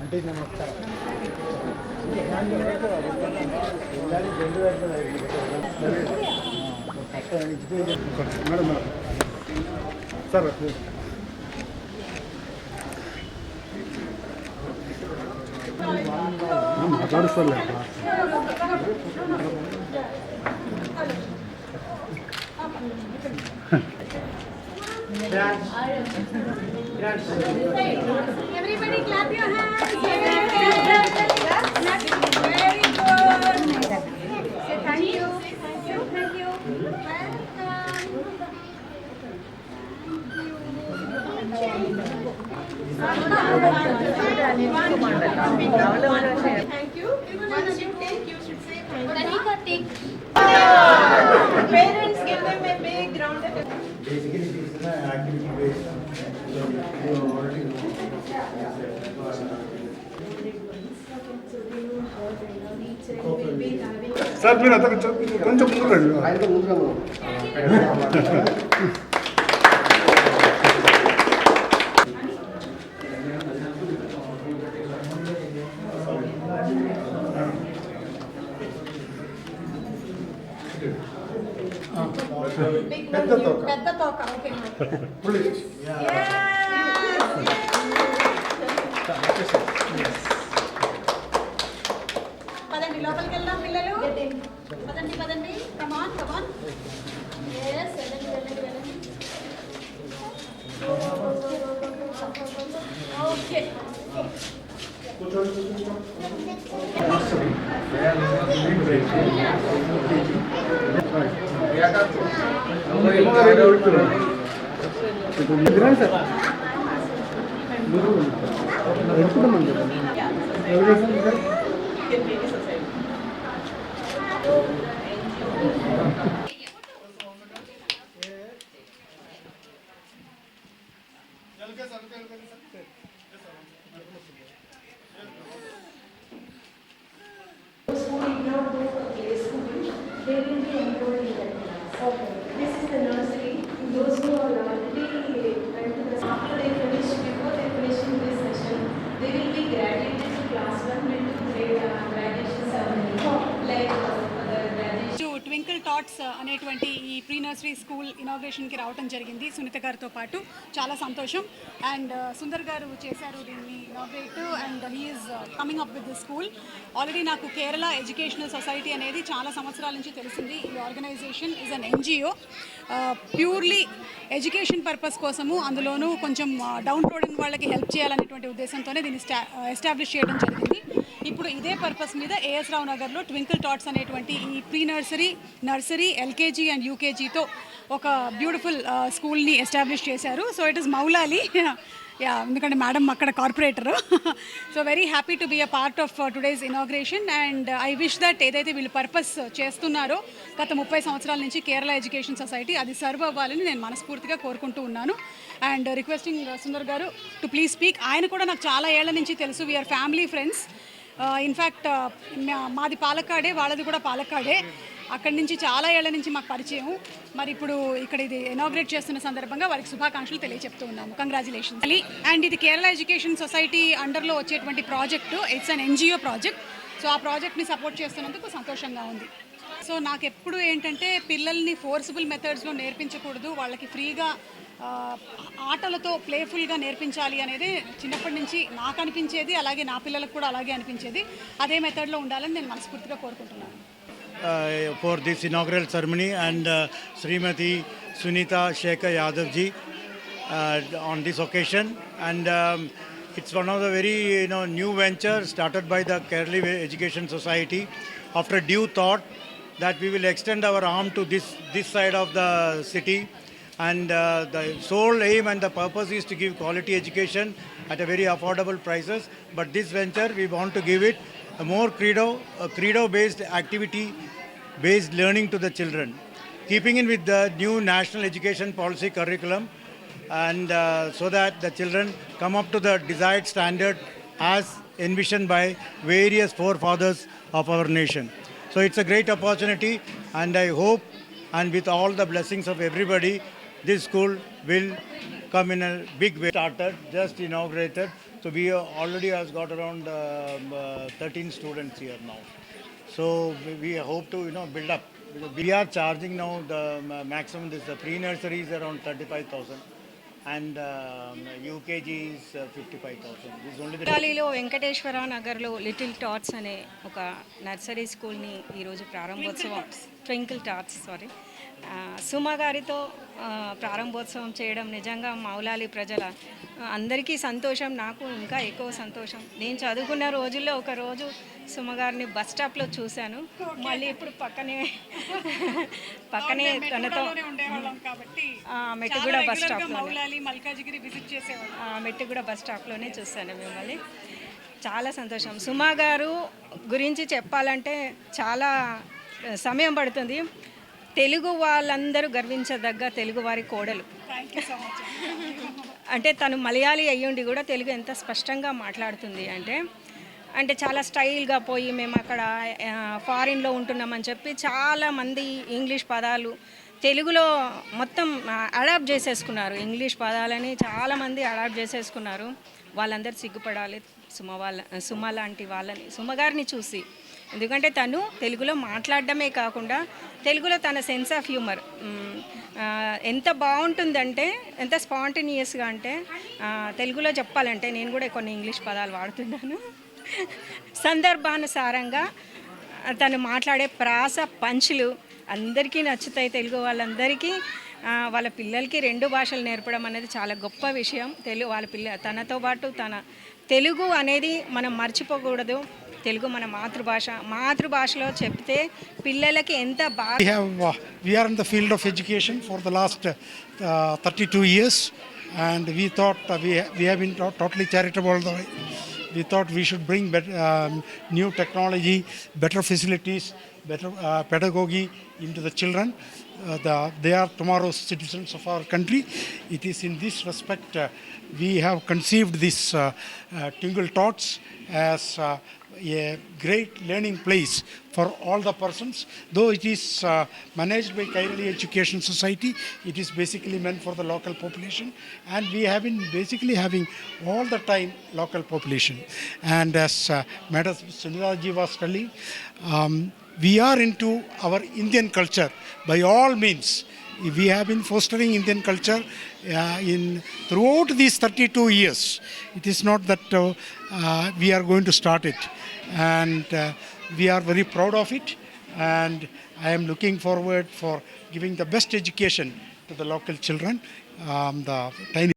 అంటే నమస్కారం madam sir మాట్లాడుకోలే Everybody clap your hands. Very good. Say thank you. Thank you. Thank you. Thank you. Once you take, you should say thank you. Tanika, take. Parents, give them a big round of applause. Basically, this is an activity based. Sir మీరు అంతా కొంచెం ముందు రండి ఆయన ముందుగా పెద్ద తోక okay పదండి లోపలికి వెళ్దాం పిల్లలు పదండి పదండి come on come on okay They will be enrolled in that class. Okay. This is the nursery. Those who are already went to the after they finish, before they finish in this session, they will be graduated to class 1 and to graduation ceremony. Like the graduation. Twinkle thoughts అనేటువంటి ఈ pre nursery school ఇనాగ్రేషన్కి రావడం జరిగింది సునీత గారితో పాటు. చాలా సంతోషం. And Sundar garu చేశారు దీన్ని inaugurate and he's coming up with the school. Already నాకు కేరళ ఎడ్యుకేషనల్ సొసైటీ అనేది చాలా సంవత్సరాల నుంచి తెలిసింది. ఈ organisation is an NGO, purely education purpose కోసము, అందులోనూ కొంచెం డౌన్ రోడ్ వాళ్ళకి హెల్ప్ చేయాలనేటువంటి ఉద్దేశంతోనే దీన్ని ఎస్టాబ్లిష్ చేయడం జరిగింది. ఇప్పుడు ఇదే పర్పస్ మీద ఏఎస్ రావు నగర్లో ట్వింకిల్ థాట్స్ అనేటువంటి ఈ ప్రీ నర్సరీ ఎల్కేజీ అండ్ యూకేజీతో ఒక బ్యూటిఫుల్ స్కూల్ని ఎస్టాబ్లిష్ చేశారు. So it is Moulali, yeah, ఎందుకంటే మేడం అక్కడ corporator. So very happy to be a part of today's inauguration. And I wish that ఏదైతే వీళ్ళు పర్పస్ చేస్తున్నారో గత 30 సంవత్సరాల నుంచి కేరళ ఎడ్యుకేషన్ సొసైటీ, అది సర్వ్ అవ్వాలని నేను మనస్ఫూర్తిగా కోరుకుంటూ ఉన్నాను. అండ్ రిక్వెస్టింగ్ సుందర్ గారు టు ప్లీజ్ స్పీక్. ఆయన కూడా నాకు చాలా ఏళ్ల నుంచి తెలుసు, వీఆర్ ఫ్యామిలీ ఫ్రెండ్స్. ఇన్ఫ్యాక్ట్ మాది పాలక్కాడే, వాళ్ళది కూడా పాలక్కాడే. అక్కడి నుంచి చాలా ఏళ్ల నుంచి మాకు పరిచయం. మరి ఇప్పుడు ఇక్కడ ఇది ఇనాగ్రేట్ చేస్తున్న సందర్భంగా వారికి శుభాకాంక్షలు తెలియజెప్తూ ఉన్నాము. కంగ్రాచులేషన్స్. అండ్ ఇది కేరళ ఎడ్యుకేషన్ సొసైటీ అండర్లో వచ్చేటువంటి project. It's an NGO project. So ఆ ప్రాజెక్ట్ని సపోర్ట్ చేస్తున్నందుకు సంతోషంగా ఉంది. సో నాకు ఎప్పుడు ఏంటంటే పిల్లల్ని ఫోర్సిబుల్ మెథడ్స్లో నేర్పించకూడదు, వాళ్ళకి ఫ్రీగా ఆటలతో ప్లేఫుల్గా నేర్పించాలి అనేది చిన్నప్పటి నుంచి నాకు అనిపించేది. అలాగే నా పిల్లలకు కూడా అలాగే అనిపించేది. అదే మెథడ్లో ఉండాలని నేను మనస్ఫూర్తిగా కోరుకుంటున్నాను. For this inaugural ceremony and Srimati Sunita Shekhar Yadav ji on this occasion, and it's one of the very new ventures started by the Kerala Education Society after due thought that we will extend our arm to this side of the city, and the sole aim and the purpose is to give quality education at a very affordable prices. But this venture we want to give it a more credo based activity based learning to the children, keeping in with the new national education policy curriculum, and so that the children come up to the desired standard as envisioned by various forefathers of our nation. So it's a great opportunity, and I hope, and with all the blessings of everybody, this school will come in a big way. Started, just inaugurated. So we already has got around 13 students here now. So we hope to build up. We are charging now the maximum. This the pre-nursery is around 35,000, and UKG is 55,000. This is only the ఢిల్లీలో వెంకటేశ్వర నగర్లో little touts అనే ఒక nursery స్కూల్ని ఈరోజు ప్రారంభోత్సవం twinkle touts Suma గారితో ప్రారంభోత్సవం చేయడం నిజంగా మౌలాలి ప్రజల అందరికీ సంతోషం. నాకు ఇంకా ఎక్కువ సంతోషం. నేను చదువుకున్న రోజుల్లో ఒక రోజు సుమ గారిని బస్ స్టాప్లో చూశాను. మళ్ళీ ఇప్పుడు పక్కనే తనతో మెట్టుగూడ బస్ స్టాప్లో మెట్టుగూడ బస్ స్టాప్లోనే చూశాను మిమ్మల్ని. చాలా సంతోషం. సుమ గారు గురించి చెప్పాలంటే చాలా సమయం పడుతుంది. తెలుగు వాళ్ళందరూ గర్వించదగ్గ తెలుగువారి కోడలు. అంటే తను మలయాళీ అయ్యుండి కూడా తెలుగు ఎంత స్పష్టంగా మాట్లాడుతుంది అంటే చాలా స్టైల్గా పోయి మేము అక్కడ ఫారిన్లో ఉంటున్నామని చెప్పి చాలామంది ఇంగ్లీష్ పదాలు తెలుగులో మొత్తం అడాప్ట్ చేసేసుకున్నారు. ఇంగ్లీష్ పదాలని చాలామంది అడాప్ట్ చేసేసుకున్నారు. వాళ్ళందరూ సిగ్గుపడాలి సుమ లాంటి వాళ్ళని, సుమగారిని చూసి. ఎందుకంటే తను తెలుగులో మాట్లాడడమే కాకుండా తెలుగులో తన సెన్స్ ఆఫ్ హ్యూమర్ ఎంత బాగుంటుందంటే, ఎంత స్పాంటేనియస్గా అంటే, తెలుగులో చెప్పాలంటే నేను కూడా కొన్ని ఇంగ్లీష్ పదాలు వాడుతున్నాను. సందర్భానుసారంగా తను మాట్లాడే ప్రాస పంచులు అందరికీ నచ్చుతాయి. తెలుగు వాళ్ళందరికీ వాళ్ళ పిల్లలకి 2 భాషలు నేర్పడం అనేది చాలా గొప్ప విషయం. తనతో పాటు తన తెలుగు అనేది మనం మర్చిపోకూడదు. తెలుగు మన మాతృభాషలో చెప్తే పిల్లలకి ఎంత బాగా. We are in the field of education for the last 32 years, and we thought we have been totally charitable all the way. We thought we should bring new technology, better facilities, better pedagogy into the children. They are tomorrow's citizens of our country. It is in this respect we have conceived this Twinkle Tots as a great learning place for all the persons. Though it is managed by Kairali Education Society, it is basically meant for the local population, and we have been basically having all the time local population. And as Madam Sunita ji was telling, we are into our Indian culture by all means. We have been fostering Indian culture throughout these 32 years. It is not that we are going to start it, and we are very proud of it, and I am looking forward for giving the best education to the local children. The tiny